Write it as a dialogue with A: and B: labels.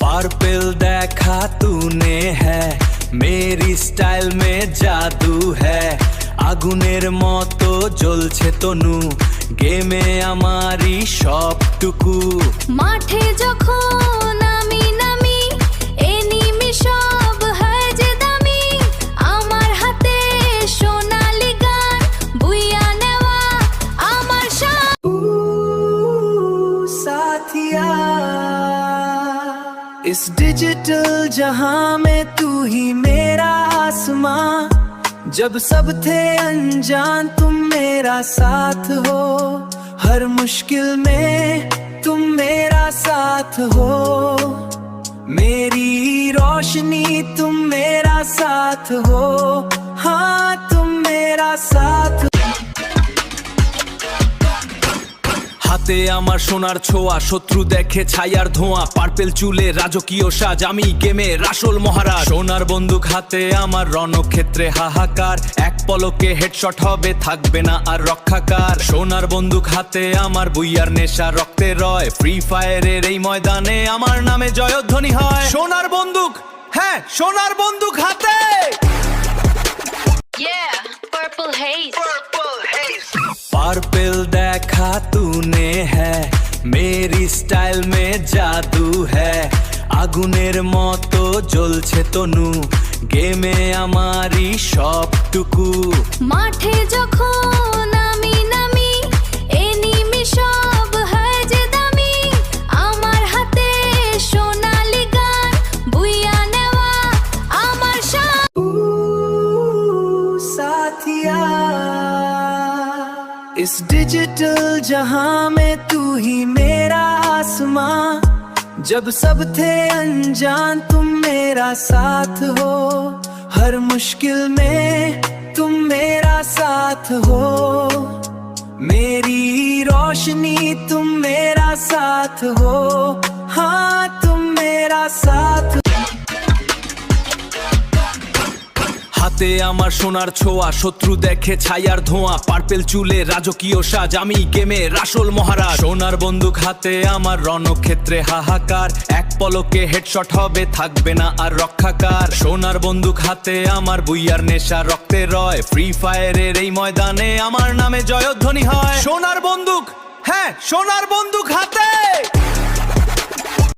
A: purple देखा तूने है मेरी स्टाइल में जादू है আগুনের মতো জ্বলছে তনু গেমে আমারই সবটুকু
B: মাঠে যখন আমি নামি এনিমি সব হয় যে দামি আমার হাতে সোনালি গান বুইয়া নেওয়া আমার
A: साथिया इस डिजिटल जहां में तू ही मेरा आसमां जब सब थे अनजान तुम मेरा साथ हो हर मुश्किल में तुम मेरा साथ हो मेरी रोशनी तुम मेरा साथ हो हाँ तुम मेरा साथ হাতে আমার সোনার ছোঁয়া শত্রু দেখে ছায়ার ধোঁয়া পার্পেল চুলে রাজকীয় সাজ আমি গেমের আসল মহারাজ সোনার বন্দুক হাতে আমার রণক্ষেত্রে হাহাকার এক পলকে হেডশট হবে থাকবে না আর রক্ষাকার সোনার বন্দুক হাতে আমার বুইয়ার নেশা রক্তে রয় ফ্রি ফায়ারের এই ময়দানে আমার নামে জয়ধ্বনি হয় সোনার বন্দুক হ্যাঁ সোনার বন্দুক হাতে पर्पल देखा तूने है मेरी स्टाइल में जादू है আগুনের মতো জ্বলছে তনু গেমে আমারই সবটুকু
B: মাঠে যখন আমি নামি এনিমি সব হয় যে দামি আমার হাতে সোনালি গান বুইয়া নেওয়া আমার
A: साथिया इस डिजिटल जहां में तू ही मेरा आसमां जब सब थे अनजान तुम मेरा साथ हो हर मुश्किल में तुम मेरा साथ हो मेरी रोशनी तुम मेरा साथ हो हाँ तुम मेरा साथ হাতে আমার সোনার ছোঁয়া শত্রু দেখে ছায়ার ধোঁয়া পার্পেল চুলে রাজকীয় সাজ আমি গেমের আসল মহারাজ সোনার বন্দুক হাতে আমার রণক্ষেত্রে হাহাকার এক পলকে হেডশট হবে থাকবে না আর রক্ষাকার সোনার বন্দুক হাতে আমার বুইয়ার নেশা রক্তে রয় ফ্রি ফায়ারের এই ময়দানে আমার নামে জয়ধ্বনি হয় সোনার বন্দুক হ্যাঁ সোনার বন্দুক হাতে